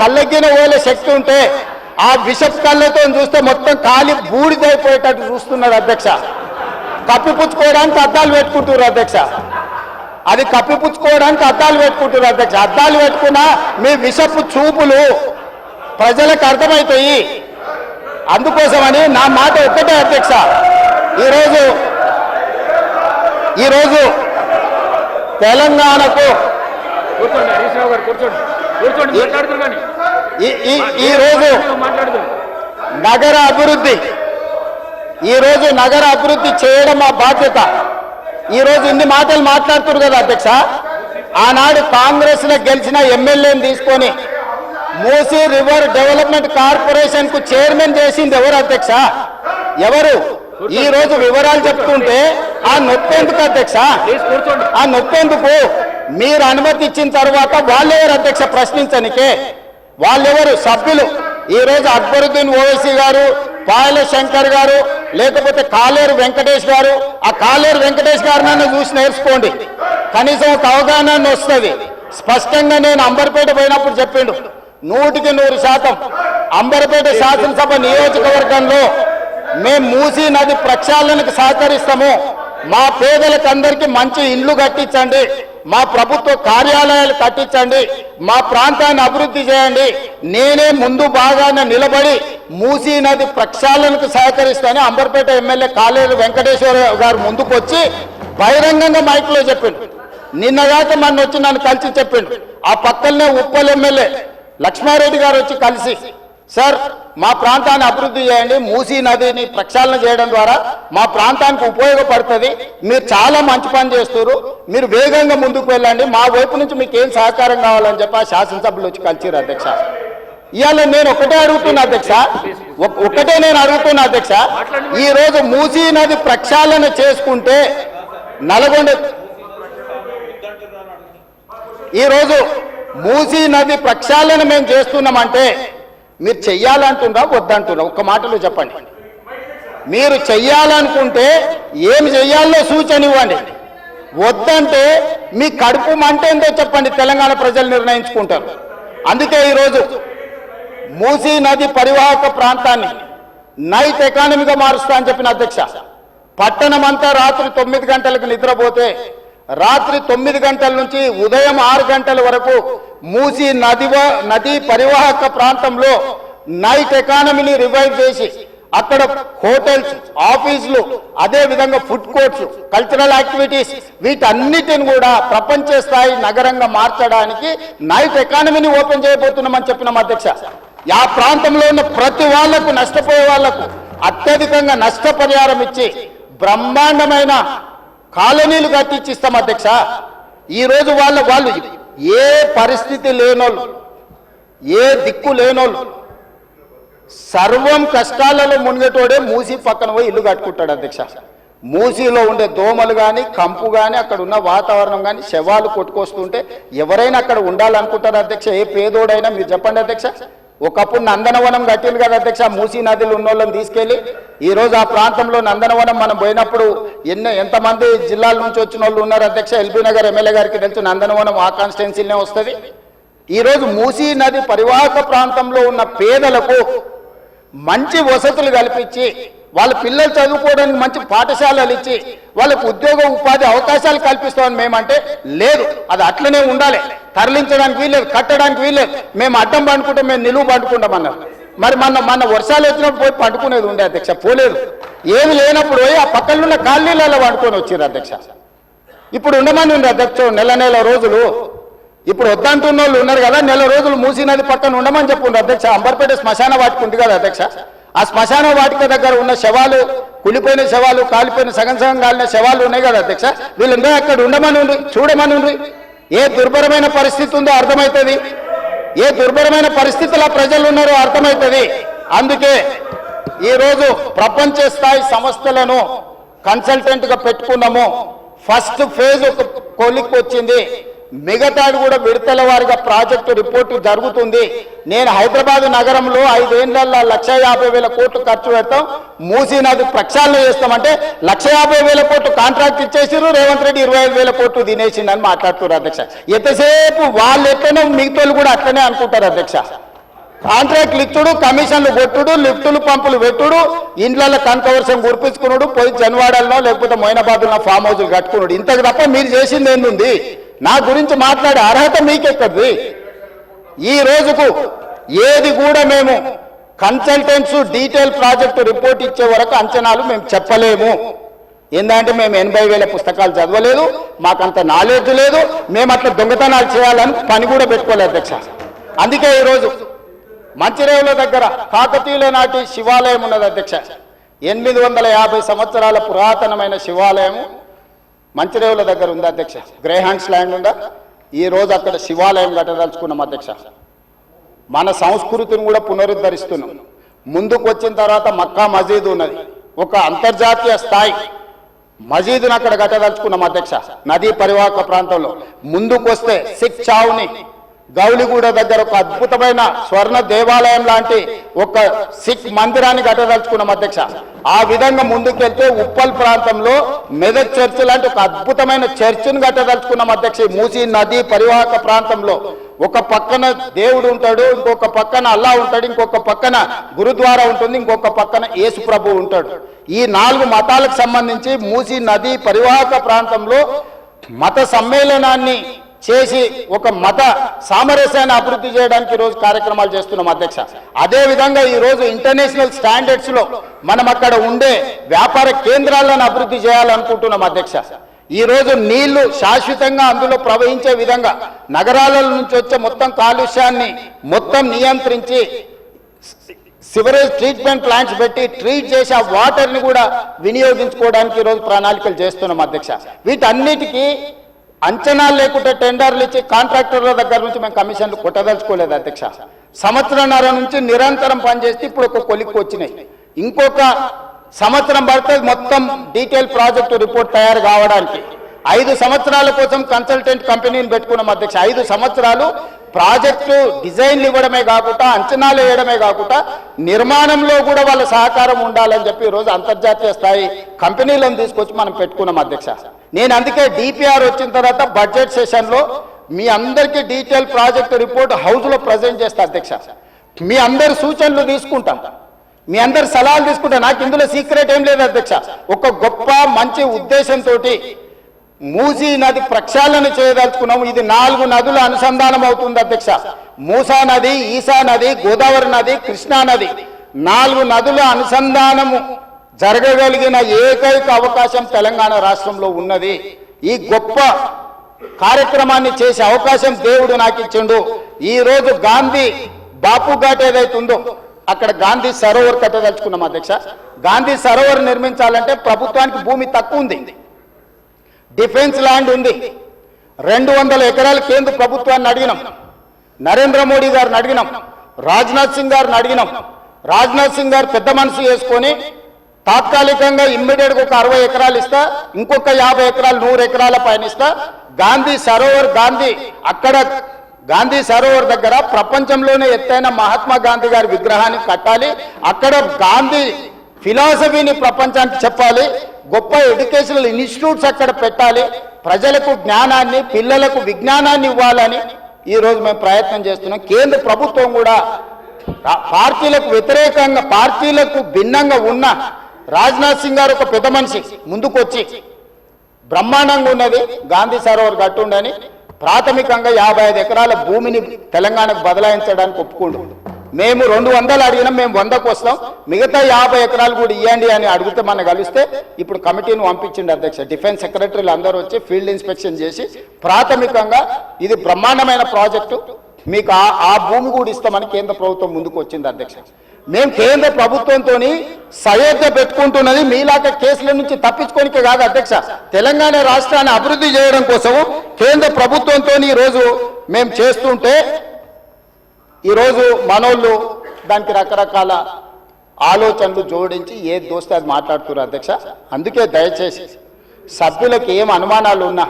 కళ్ళగిన ఓలే శక్తి ఉంటే ఆ విషపు కళ్ళతో చూస్తే మొత్తం కాలి బూడిదైపోయేటట్టు చూస్తున్నారు అధ్యక్ష. కప్పిపుచ్చుకోవడానికి అద్దాలు పెట్టుకుంటున్నారు అధ్యక్ష. అది కప్పిపుచ్చుకోవడానికి అద్దాలు పెట్టుకుంటున్నారు అధ్యక్ష. అద్దాలు పెట్టుకున్నా మీ విషపు చూపులు ప్రజలకు అర్థమవుతాయి. అందుకోసమని నా మాట ఒక్కటే అధ్యక్ష, ఈరోజు తెలంగాణకు ఈరోజు నగర అభివృద్ధి చేయడం మా బాధ్యత. ఈరోజు ఇన్ని మాటలు మాట్లాడుతున్నారు కదా అధ్యక్ష. ఆనాడు కాంగ్రెస్ లో గెలిచిన ఎమ్మెల్యేని తీసుకొని మూసీ రివర్ డెవలప్మెంట్ కార్పొరేషన్ కు చైర్మన్ చేసింది ఎవరు అధ్యక్ష? ఎవరు? ఈ రోజు వివరాలు చెప్తుంటే ఆ నొప్పేందుకు అధ్యక్ష? ఆ నొప్పేందుకు? మీరు అనుమతి ఇచ్చిన తర్వాత వాళ్ళెవరు అధ్యక్ష ప్రశ్నించనికే? వాళ్ళెవరు సభ్యులు? ఈ రోజు అక్బరుద్దీన్ ఓవైసీ గారు, పాయల శంకర్ గారు, లేకపోతే కాలేరు వెంకటేష్ గారు. ఆ కాలేరు వెంకటేష్ గారినన్నా చూసి నేర్చుకోండి, కనీసం ఒక అవగాహన వస్తుంది. స్పష్టంగా నేను అంబర్పేట పోయినప్పుడు చెప్పిండు, 100% అంబర్పేట శాసనసభ నియోజకవర్గంలో మేము మూసీ నది ప్రక్షాళనకు సహకరిస్తాము. మా పేదలకు అందరికీ మంచి ఇల్లు కట్టించండి, మా ప్రభుత్వ కార్యాలయాలు కట్టించండి, మా ప్రాంతాన్ని అభివృద్ధి చేయండి, నేనే ముందు బాగానే నిలబడి మూసీ నది ప్రక్షాళనకు సహకరిస్తానని అంబర్పేట ఎమ్మెల్యే కాలేరు వెంకటేశ్వర గారు ముందుకు వచ్చి బహిరంగంగా మైక్లో చెప్పిండు. నిన్నగాక మొన్న వచ్చి నన్ను కలిసి చెప్పిండు. ఆ పక్కనే ఉప్పల్ ఎమ్మెల్యే లక్ష్మారెడ్డి గారు వచ్చి కలిసి, సార్ మా ప్రాంతాన్ని అభివృద్ధి చేయండి, మూసీ నదిని ప్రక్షాళన చేయడం ద్వారా మా ప్రాంతానికి ఉపయోగపడుతుంది, మీరు చాలా మంచి పని చేస్తారు, మీరు వేగంగా ముందుకు వెళ్ళండి, మా వైపు నుంచి మీకు ఏం సహకారం కావాలని చెప్పి ఆ శాసనసభ్యులు వచ్చి కలిసిరు అధ్యక్ష. ఇవాళ నేను ఒకటే అడుగుతున్నా అధ్యక్ష, ఈ రోజు మూసీ నది ప్రక్షాళన చేసుకుంటే నల్గొండ, ఈరోజు మూసీ నది ప్రక్షాళన మేము చేస్తున్నామంటే మీరు చెయ్యాలంటున్నా వద్దంటున్నా? ఒక్క మాటలో చెప్పండి. మీరు చెయ్యాలనుకుంటే ఏమి చెయ్యాలో సూచన ఇవ్వండి, వద్దంటే మీ కడుపు మంట ఏందో చెప్పండి, తెలంగాణ ప్రజలు నిర్ణయించుకుంటారు. అందుకే ఈరోజు మూసీ నది పరివాహక ప్రాంతాన్ని నైట్ ఎకానమీగా మారుస్తా అని చెప్పిన అధ్యక్ష. పట్టణం అంతా రాత్రి 9 గంటలకు నిద్రపోతే రాత్రి 9 గంటల నుంచి ఉదయం 6 గంటల వరకు మూసీ నది పరివాహక ప్రాంతంలో నైట్ ఎకానమీని రివైవ్ చేసి అక్కడ హోటల్స్, ఆఫీసులు, అదే విధంగా ఫుడ్ కోర్ట్స్, కల్చరల్ యాక్టివిటీస్ వీటన్నిటిని కూడా ప్రపంచ స్థాయి నగరంగా మార్చడానికి నైట్ ఎకానమీని ఓపెన్ చేయబోతున్నామని చెప్పినాం అధ్యక్ష. ఆ ప్రాంతంలో ఉన్న ప్రతి వాళ్లకు, నష్టపోయే వాళ్లకు అత్యధికంగా నష్టపరిహారం ఇచ్చి బ్రహ్మాండమైన కాలనీలు కట్టించిస్తాం అధ్యక్ష. ఈరోజు వాళ్ళు ఏ పరిస్థితి లేనోళ్ళు, ఏ దిక్కు లేనోళ్ళు, సర్వం కష్టాలలో మునిగేటోడే మూసీ పక్కన పోయి ఇల్లు కట్టుకుంటాడు అధ్యక్ష. మూసీలో ఉండే దోమలు కానీ, కంపు కానీ, అక్కడ ఉన్న వాతావరణం కానీ, శవాలు కొట్టుకొస్తుంటే ఎవరైనా అక్కడ ఉండాలనుకుంటారు అధ్యక్ష? ఏ పేదోడైనా మీరు చెప్పండి అధ్యక్ష. ఒకప్పుడు నందనవనం కట్టింది కదా అధ్యక్ష, మూసీ నదిలో ఉన్న వాళ్ళని తీసుకెళ్లి. ఈరోజు ఆ ప్రాంతంలో నందనవనం మనం పోయినప్పుడు ఎంతమంది జిల్లాల నుంచి వచ్చిన వాళ్ళు ఉన్నారు అధ్యక్ష? ఎల్బీ నగర్ ఎమ్మెల్యే గారికి తెలుసు, నందనవనం ఆ కాన్స్టిట్యున్సీనే వస్తుంది. ఈరోజు మూసీ నది పరివాహక ప్రాంతంలో ఉన్న పేదలకు మంచి వసతులు కల్పించి, వాళ్ళ పిల్లలు చదువుకోవడానికి మంచి పాఠశాలలు ఇచ్చి, వాళ్ళకు ఉద్యోగ ఉపాధి అవకాశాలు కల్పిస్తామని మేమంటే లేదు, అది అట్లనే ఉండాలి, తరలించడానికి వీల్లేదు, కట్టడానికి వీల్లేదు, మేము అడ్డం పండుకుంటే మేము నిలువు పండుకుంటామన్నారు. మరి మన వర్షాలు వచ్చినప్పుడు పోయి పండుకునేది ఉండే అధ్యక్ష, పోలేదు. ఏమి లేనప్పుడు పోయి ఆ పక్కన ఉన్న కాలనీలలో పండుకొని వచ్చారు అధ్యక్ష. ఇప్పుడు ఉండమని ఉంది అధ్యక్ష నెల రోజులు. ఇప్పుడు వద్దంటున్న వాళ్ళు ఉన్నారు కదా, నెల రోజులు మూసీ నది పక్కన ఉండమని చెప్పుండ్రు అధ్యక్ష. అంబర్పేట శ్మశాన వాటిక ఉంది కదా అధ్యక్ష, ఆ శ్మశాన వాటిక దగ్గర ఉన్న శవాలు, కులిపోయిన శవాలు, కాలిపోయిన సగం కాలిన శవాలు ఉన్నాయి కదా అధ్యక్ష, వీళ్ళందరూ అక్కడ ఉండమని ఉండి, చూడమని ఉండి. ఏ దుర్భరమైన పరిస్థితి ఉందో అర్థమవుతుంది, ఏ దుర్భరమైన పరిస్థితుల్లో ప్రజలు ఉన్నారో అర్థమవుతుంది. అందుకే ఈరోజు ప్రపంచ స్థాయి సంస్థలను కన్సల్టెంట్గా పెట్టుకున్నాము. ఫస్ట్ ఫేజ్ ఒక కొలిక్కి వచ్చింది, మిగతాది కూడా విడతల వారిగా ప్రాజెక్టు రిపోర్టు జరుగుతుంది. నేను హైదరాబాద్ నగరంలో 5 ఏళ్లలో 1,50,000 కోట్లు ఖర్చు పెడతాం, మూసీ నది ప్రక్షాళన చేస్తామంటే 1,50,000 కోట్లు కాంట్రాక్ట్ ఇచ్చేసారు, రేవంత్ రెడ్డి 25,000 కోట్లు తినేసిండని మాట్లాడుతున్నారు అధ్యక్ష. ఎంతసేపు వాళ్ళు ఎట్లనే మిగతాలు కూడా అట్లనే అనుకుంటారు అధ్యక్ష. కాంట్రాక్ట్లు ఇచ్చుడు, కమిషన్లు కొట్టుడు, లిఫ్టులు పంపులు పెట్టుడు, ఇండ్ల కనకవర్షం గురిపించుకున్నాడు, పోయి జన్వాడల్లో లేకపోతే మొయినాబాద్లో ఫామ్ హౌస్లు కట్టుకున్నాడు. ఇంతకు తప్ప మీరు చేసింది ఏంది? నా గురించి మాట్లాడే అర్హత మీకెక్కడిది? ఈ రోజుకు ఏది కూడా మేము కన్సల్టెంట్స్ డీటెయిల్ ప్రాజెక్టు రిపోర్ట్ ఇచ్చే వరకు అంచనాలు మేము చెప్పలేము. ఏంటంటే మేము 80,000 పుస్తకాలు చదవలేదు, మాకంత నాలెడ్జ్ లేదు, మేము అట్లా దొంగతనాలు చేయాలని పని కూడా పెట్టుకోలేదు అధ్యక్ష. అందుకే ఈరోజు మంచిరేవుల దగ్గర కాకతీయుల నాటి శివాలయం ఉన్నది అధ్యక్ష. 850 సంవత్సరాల పురాతనమైన శివాలయం మంచిరేవుల దగ్గర ఉంది అధ్యక్ష. గ్రేహాండ్స్ ల్యాండ్ ఉందా? ఈ రోజు అక్కడ శివాలయం కట్టదలుచుకున్నాం అధ్యక్ష. మన సంస్కృతిని కూడా పునరుద్ధరిస్తున్నాం. ముందుకు వచ్చిన తర్వాత మక్కా మసీదు ఉన్నది, ఒక అంతర్జాతీయ స్థాయి మసీదును అక్కడ కట్టదలుచుకున్నాం అధ్యక్ష. నదీ పరివాహక ప్రాంతంలో ముందుకు వస్తే సిక్ చావుని గౌలిగూడ దగ్గర ఒక అద్భుతమైన స్వర్ణ దేవాలయం లాంటి ఒక సిక్ మందిరాన్ని కట్టదలుచుకున్నాం అధ్యక్ష. ఆ విధంగా ముందుకెళ్తే ఉప్పల్ ప్రాంతంలో మెదక్ చర్చ్ లాంటి ఒక అద్భుతమైన చర్చిని కట్టదలుచుకున్నాం అధ్యక్ష. మూసీ నదీ పరివాహక ప్రాంతంలో ఒక పక్కన దేవుడు ఉంటాడు, ఇంకొక పక్కన అల్లా ఉంటాడు, ఇంకొక పక్కన గురుద్వారా ఉంటుంది, ఇంకొక పక్కన యేసు ప్రభు ఉంటాడు. ఈ 4 మతాలకు సంబంధించి మూసీ నదీ పరివాహక ప్రాంతంలో మత సమ్మేళనాన్ని చేసి ఒక మత సామరస్యాన్ని అభివృద్ధి చేయడానికి ఈరోజు కార్యక్రమాలు చేస్తున్నాం అధ్యక్ష. అదేవిధంగా ఈరోజు ఇంటర్నేషనల్ స్టాండర్డ్స్ లో మనం అక్కడ ఉండే వ్యాపార కేంద్రాలను అభివృద్ధి చేయాలనుకుంటున్నాం అధ్యక్ష. ఈ రోజు నీళ్లు శాశ్వతంగా అందులో ప్రవహించే విధంగా నగరాల నుంచి వచ్చే మొత్తం కాలుష్యాన్ని మొత్తం నియంత్రించి సివరేజ్ ట్రీట్మెంట్ ప్లాంట్స్ పెట్టి ట్రీట్ చేసి ఆ వాటర్ని కూడా వినియోగించుకోవడానికి ఈరోజు ప్రణాళికలు చేస్తున్నాం అధ్యక్ష. వీటన్నిటికీ అంచనాలు లేకుంటే టెండర్లు ఇచ్చి కాంట్రాక్టర్ల దగ్గర నుంచి మేము కమిషన్లు కొట్టదలుచుకోలేదు అధ్యక్ష. సంవత్సరంన్నర నుంచి నిరంతరం పనిచేస్తే ఇప్పుడు ఒక కొలిక్కి వచ్చినాయి. ఇంకొక సంవత్సరం పడుతుంది మొత్తం డీటెయిల్ ప్రాజెక్టు రిపోర్ట్ తయారు కావడానికి. 5 సంవత్సరాల కోసం కన్సల్టెంట్ కంపెనీని పెట్టుకున్నాం అధ్యక్ష. 5 సంవత్సరాలు ప్రాజెక్టు డిజైన్లు ఇవ్వడమే కాకుండా, అంచనాలు వేయడమే కాకుండా, నిర్మాణంలో కూడా వాళ్ళ సహకారం ఉండాలని చెప్పి ఈరోజు అంతర్జాతీయ స్థాయి కంపెనీలను తీసుకొచ్చి మనం పెట్టుకున్నాం అధ్యక్ష. నేను అందుకే డిపిఆర్ వచ్చిన తర్వాత బడ్జెట్ సెషన్లో మీ అందరికీ డీటెయిల్ ప్రాజెక్టు రిపోర్ట్ హౌస్లో ప్రజెంట్ చేస్తా అధ్యక్ష. మీ అందరి సూచనలు తీసుకుంటాం, మీ అందరి సలహాలు తీసుకుంటా. నాకు ఇందులో సీక్రెట్ ఏం లేదు అధ్యక్ష. ఒక గొప్ప మంచి ఉద్దేశంతో మూసీ నది ప్రక్షాళన చేయదలుచుకున్నాము. ఇది 4 నదుల అనుసంధానం అవుతుంది అధ్యక్ష. మూసా నది, ఈసా నది, గోదావరి నది, కృష్ణా నది, 4 నదుల అనుసంధానము జరగగలిగిన ఏకైక అవకాశం తెలంగాణ రాష్ట్రంలో ఉన్నది. ఈ గొప్ప కార్యక్రమాన్ని చేసే అవకాశం దేవుడు నాకు ఇచ్చిండు. ఈ రోజు గాంధీ బాపు ఘాట్ ఏదైతుందో అక్కడ గాంధీ సరోవర్ కట్టదలుచుకున్నాం అధ్యక్ష. గాంధీ సరోవర్ నిర్మించాలంటే ప్రభుత్వానికి భూమి తక్కువ ఉంది, డిఫెన్స్ ల్యాండ్ ఉంది. 200 ఎకరాలు కేంద్ర ప్రభుత్వాన్ని అడిగినాం, నరేంద్ర మోడీ గారిని అడిగినాం, రాజ్నాథ్ సింగ్ గారిని అడిగినాం. రాజ్నాథ్ సింగ్ గారు పెద్ద మనసు చేసుకొని తాత్కాలికంగా ఇమ్మీడియట్గా ఒక 60 ఎకరాలు ఇస్తా, ఇంకొక 50 ఎకరాలు 100 ఎకరాల పైన ఇస్తా. గాంధీ సరోవర్ అక్కడ గాంధీ సరోవర్ దగ్గర ప్రపంచంలోనే ఎత్తైన మహాత్మా గాంధీ గారి విగ్రహాన్ని కట్టాలి. అక్కడ గాంధీ ఫిలాసఫీని ప్రపంచానికి చెప్పాలి. గొప్ప ఎడ్యుకేషనల్ ఇన్స్టిట్యూట్స్ అక్కడ పెట్టాలి. ప్రజలకు జ్ఞానాన్ని, పిల్లలకు విజ్ఞానాన్ని ఇవ్వాలని ఈరోజు మేము ప్రయత్నం చేస్తున్నాం. కేంద్ర ప్రభుత్వం కూడా పార్టీలకు వ్యతిరేకంగా, పార్టీలకు భిన్నంగా ఉన్న రాజ్నాథ్ సింగ్ గారు ఒక పెద్ద మనిషి ముందుకొచ్చి బ్రహ్మాండంగా ఉన్నది గాంధీ సరోవర్ కట్టుండని ప్రాథమికంగా 55 ఎకరాల భూమిని తెలంగాణకు బదలాయించడానికి ఒప్పుకుండు. మేము 200 అడిగినాం, మేము 100కు వస్తాం, మిగతా 50 ఎకరాలు కూడా ఇవ్వండి అని అడిగితే మనం కలిస్తే ఇప్పుడు కమిటీని పంపించింది అధ్యక్ష. డిఫెన్స్ సెక్రటరీలు అందరూ వచ్చి ఫీల్డ్ ఇన్స్పెక్షన్ చేసి ప్రాథమికంగా ఇది బ్రహ్మాండమైన ప్రాజెక్టు, మీకు ఆ భూమి కూడా ఇస్తామని కేంద్ర ప్రభుత్వం ముందుకు వచ్చింది అధ్యక్ష. మేము కేంద్ర ప్రభుత్వంతో సయోధ్య పెట్టుకుంటున్నది మీలాగా కేసుల నుంచి తప్పించుకోనికే కాదు అధ్యక్ష, తెలంగాణ రాష్ట్రాన్ని అభివృద్ధి చేయడం కోసం కేంద్ర ప్రభుత్వంతో ఈరోజు మేము చేస్తుంటే ఈరోజు మనోళ్ళు దానికి రకరకాల ఆలోచనలు జోడించి ఏ దోస్తే అది మాట్లాడుతున్నారు అధ్యక్ష. అందుకే దయచేసి సభ్యులకు ఏం అనుమానాలు ఉన్నా